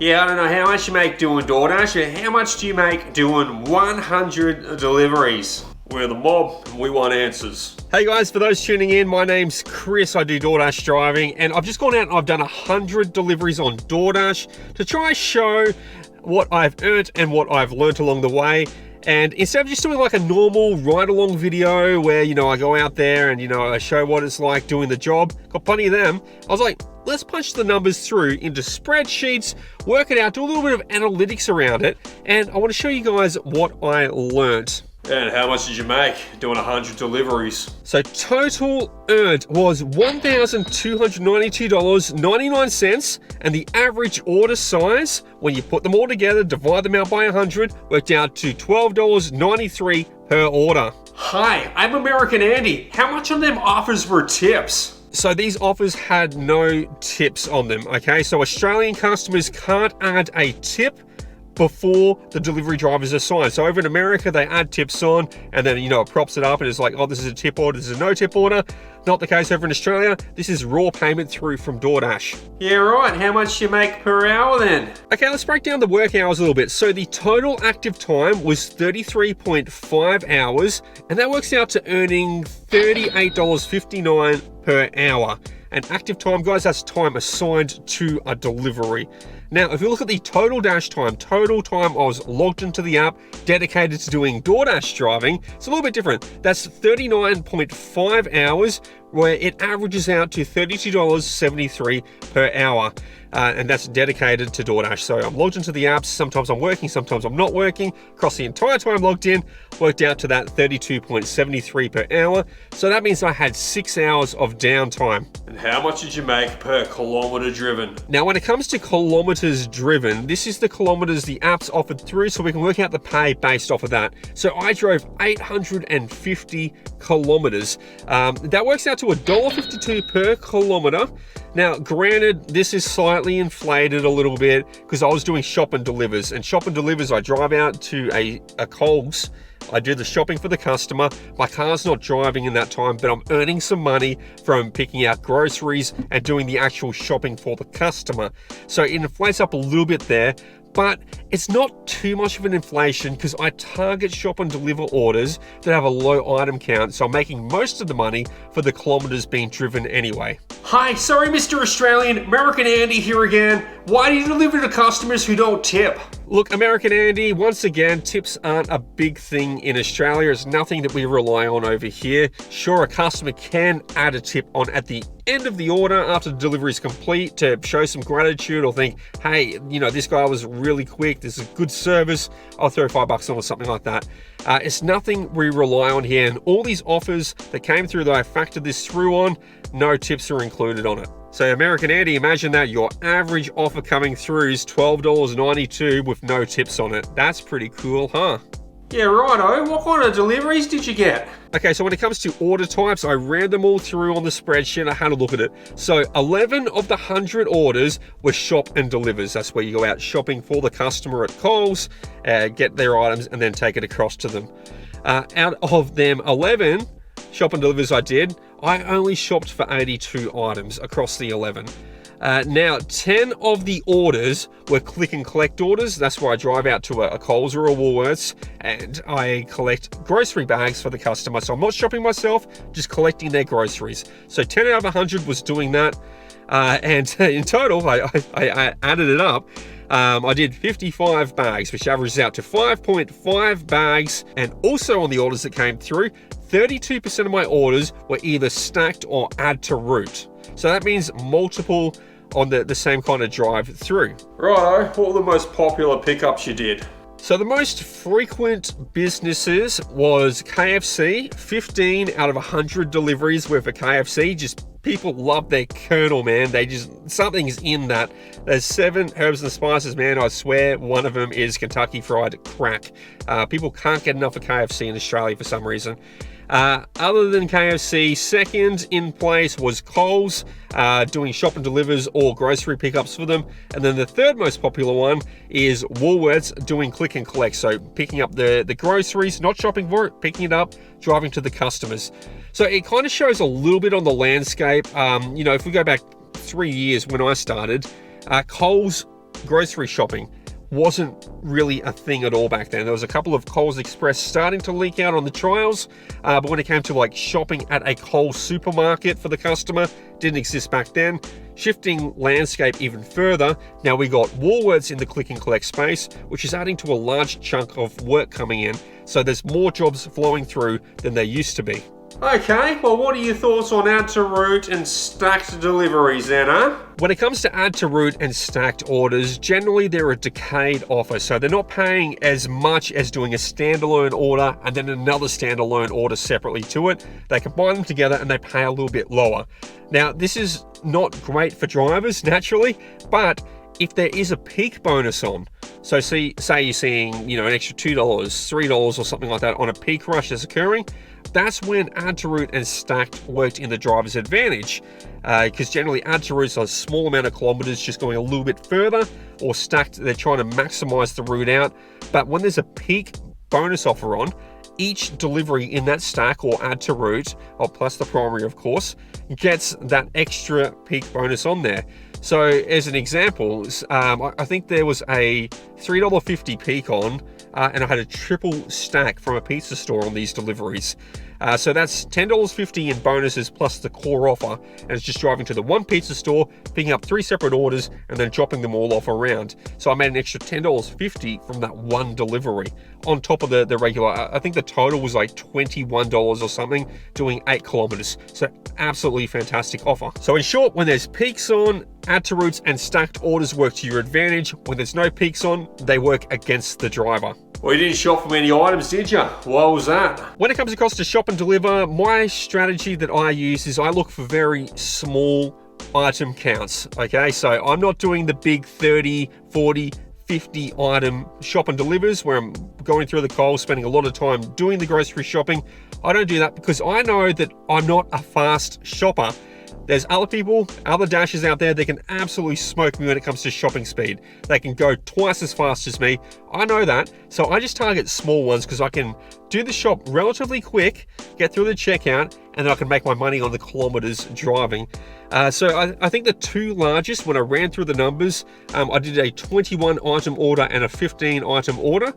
Yeah, I don't know how much you make doing DoorDash, but how much do you make doing 100 deliveries? We're the mob, and we want answers. Hey guys, for those tuning in, my name's Chris. I do DoorDash driving, and I've just gone out and I've done 100 deliveries on DoorDash to try and show what I've earned and what I've learnt along the way. And instead of just doing like a normal ride-along video where, I go out there and, I show what it's like doing the job, got plenty of them, I was like, let's punch the numbers through into spreadsheets, work it out, do a little bit of analytics around it, and I want to show you guys what I learnt. And how much did you make doing 100 deliveries? So total earned was $1,292.99, and the average order size, when you put them all together, divide them out by 100, worked out to $12.93 per order. Hi, I'm American Andy. How much of them offers were tips? So these offers had no tips on them, okay? So Australian customers can't add a tip before the delivery drivers are signed. So over in America, they add tips on, and then, it props it up and it's like, oh, this is a tip order, this is a no tip order. Not the case over in Australia. This is raw payment through from DoorDash. Yeah, right. How much do you make per hour then? Okay, let's break down the work hours a little bit. So the total active time was 33.5 hours, and that works out to earning $38.59 per hour. And active time, guys, that's time assigned to a delivery. Now, if you look at the total dash time, total time I was logged into the app, dedicated to doing DoorDash driving, it's a little bit different. That's 39.5 hours, where it averages out to $32.73 per hour. And that's dedicated to DoorDash. So I'm logged into the apps. Sometimes I'm working, sometimes I'm not working. Across the entire time logged in, worked out to that 32.73 per hour. So that means I had 6 hours of downtime. And how much did you make per kilometer driven? Now, when it comes to kilometers driven, this is the kilometers the app's offered through, so we can work out the pay based off of that. So I drove 850 kilometers. That works out to $1.52 per kilometer. Now, granted, this is slightly inflated a little bit because I was doing shop and delivers. And shop and delivers, I drive out to a Coles. I do the shopping for the customer. My car's not driving in that time, but I'm earning some money from picking out groceries and doing the actual shopping for the customer. So it inflates up a little bit there, but it's not too much of an inflation because I target shop and deliver orders that have a low item count, so I'm making most of the money for the kilometers being driven anyway. Hi, sorry Mr. Australian, American Andy here again. Why do you deliver to customers who don't tip? Look, American Andy, once again, tips aren't a big thing in Australia. It's nothing that we rely on over here. Sure, a customer can add a tip on at the end of the order after the delivery is complete to show some gratitude or think, hey, this guy was really quick, this is a good service, I'll throw $5 on or something like that. It's nothing we rely on here, and all these offers that came through that I factored this through on, no tips are included on it. So American Andy, imagine that your average offer coming through is $12.92 with no tips on it. That's pretty cool, huh? Yeah, righto. What kind of deliveries did you get? Okay, so when it comes to order types, I ran them all through on the spreadsheet. I had a look at it. So 11 of the 100 orders were shop and delivers. That's where you go out shopping for the customer at Coles, get their items, and then take it across to them. Out of them 11 shop and delivers I did, I only shopped for 82 items across the 11. Now, 10 of the orders were click and collect orders. That's where I drive out to a Coles or a Woolworths and I collect grocery bags for the customer. So I'm not shopping myself, just collecting their groceries. So 10 out of 100 was doing that. And in total, I added it up. I did 55 bags, which averages out to 5.5 bags. And also on the orders that came through, 32% of my orders were either stacked or add to route. So that means multiple on the same kind of drive through. Righto, what were the most popular pickups you did? So the most frequent businesses was KFC. 15 out of 100 deliveries were for KFC. Just people love their Colonel, man. Something's in that. There's 7 herbs and spices, man. I swear one of them is Kentucky Fried Crack. People can't get enough of KFC in Australia for some reason. Other than KFC, second in place was Coles, doing shop and delivers or grocery pickups for them. And then the third most popular one is Woolworths, doing click and collect. So picking up the groceries, not shopping for it, picking it up, driving to the customers. So it kind of shows a little bit on the landscape. If we go back 3 years when I started, Coles grocery shopping wasn't really a thing at all back then. There was a couple of Coles Express starting to leak out on the trials, but when it came to like shopping at a Coles supermarket for the customer, didn't exist back then. Shifting landscape even further, now we got Woolworths in the click and collect space, which is adding to a large chunk of work coming in. So there's more jobs flowing through than there used to be. Okay, well, what are your thoughts on add to route and stacked deliveries then, huh? When it comes to add to route and stacked orders, generally they're a decayed offer, so they're not paying as much as doing a standalone order and then another standalone order separately to it. They combine them together and they pay a little bit lower. Now, this is not great for drivers, naturally, but if there is a peak bonus on, so say you're seeing, an extra $2, $3 or something like that on a peak rush that's occurring, that's when add to route and stacked worked in the driver's advantage, because generally add to routes are a small amount of kilometers just going a little bit further, or stacked, they're trying to maximize the route out. But when there's a peak bonus offer on, each delivery in that stack or add to route, or plus the primary of course, gets that extra peak bonus on there. So as an example, I think there was a $3.50 peak on, and I had a triple stack from a pizza store on these deliveries. So that's $10.50 in bonuses plus the core offer, and it's just driving to the one pizza store, picking up 3 separate orders, and then dropping them all off around. So I made an extra $10.50 from that one delivery on top of the regular. I think the total was like $21 or something, doing 8 kilometers. So absolutely fantastic offer. So in short, when there's peaks on, add to routes and stacked orders work to your advantage. When there's no peaks on, they work against the driver. Well, you didn't shop for many items, did you? Why was that? When it comes across to shop and deliver, my strategy that I use is I look for very small item counts, okay? So I'm not doing the big 30, 40, 50 item shop and delivers where I'm going through the Coles, spending a lot of time doing the grocery shopping. I don't do that because I know that I'm not a fast shopper. There's other people, other dashers out there that can absolutely smoke me when it comes to shopping speed. They can go twice as fast as me. I know that. So I just target small ones because I can do the shop relatively quick, get through the checkout, and then I can make my money on the kilometers driving. So I think the 2 largest, when I ran through the numbers, I did a 21 item order and a 15 item order,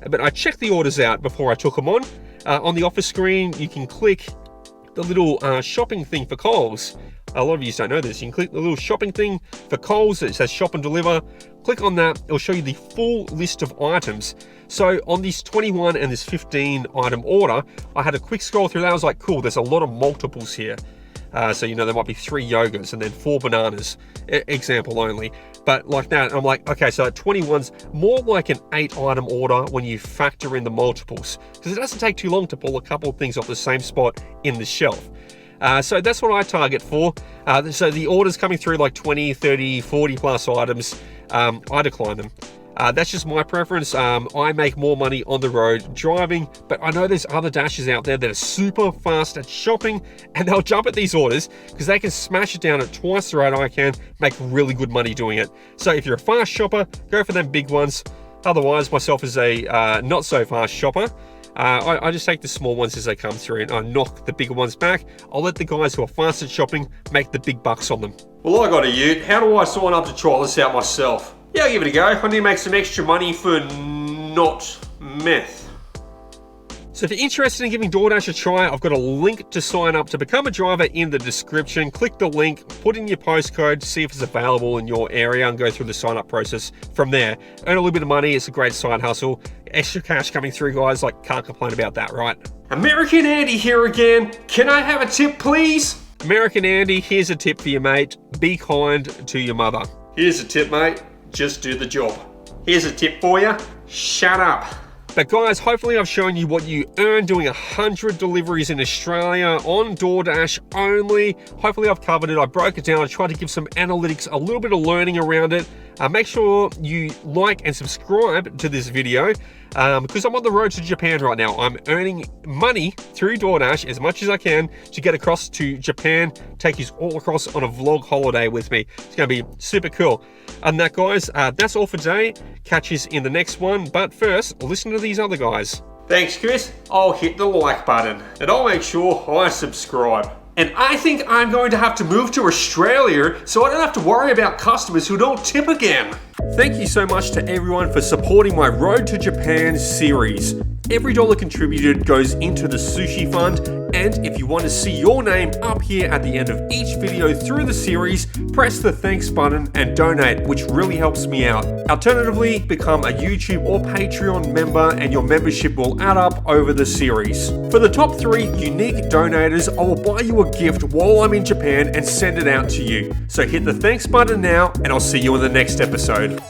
but I checked the orders out before I took them on. On the offer screen, you can click the little shopping thing for Coles. A lot of you don't know this. You can click the little shopping thing for Coles that says shop and deliver. Click on that. It'll show you the full list of items. So on this 21 and this 15 item order, I had a quick scroll through that. I was like, cool, there's a lot of multiples here. So, there might be 3 yogurts and then 4 bananas, example only. But like that, I'm like, okay, so 21's more like an 8 item order when you factor in the multiples, because it doesn't take too long to pull a couple of things off the same spot in the shelf. So that's what I target for. So the orders coming through like 20, 30, 40 plus items, I decline them. That's just my preference. I make more money on the road driving, but I know there's other dashers out there that are super fast at shopping, and they'll jump at these orders because they can smash it down at twice the rate I can, make really good money doing it. So if you're a fast shopper, go for them big ones. Otherwise, myself as a not so fast shopper, I just take the small ones as they come through and I knock the bigger ones back. I'll let the guys who are fast at shopping make the big bucks on them. Well, I got a ute. How do I sign up to try this out myself? Yeah, I'll give it a go. I need to make some extra money for not meth. So if you're interested in giving DoorDash a try, I've got a link to sign up to become a driver in the description. Click the link, put in your postcode, see if it's available in your area, and go through the sign up process from there. Earn a little bit of money. It's a great side hustle. Extra cash coming through, guys. Like, can't complain about that, right? American Andy here again. Can I have a tip, please? American Andy, here's a tip for you, mate. Be kind to your mother. Here's a tip, mate. Just do the job. Here's a tip for you. Shut up. But guys, hopefully I've shown you what you earn doing 100 deliveries in Australia on DoorDash only. Hopefully I've covered it. I broke it down. I tried to give some analytics, a little bit of learning around it. Make sure you like and subscribe to this video because I'm on the road to Japan right now. I'm earning money through DoorDash as much as I can to get across to Japan, take you all across on a vlog holiday with me. It's going to be super cool. And that, guys, that's all for today. Catch us in the next one. But first, listen to these other guys. Thanks, Chris. I'll hit the like button and I'll make sure I subscribe. And I think I'm going to have to move to Australia so I don't have to worry about customers who don't tip again. Thank you so much to everyone for supporting my Road to Japan series. Every dollar contributed goes into the sushi fund, and if you want to see your name up here at the end of each video through the series, press the thanks button and donate, which really helps me out. Alternatively, become a YouTube or Patreon member and your membership will add up over the series. For the top 3 unique donators, I will buy you a gift while I'm in Japan and send it out to you. So hit the thanks button now, and I'll see you in the next episode.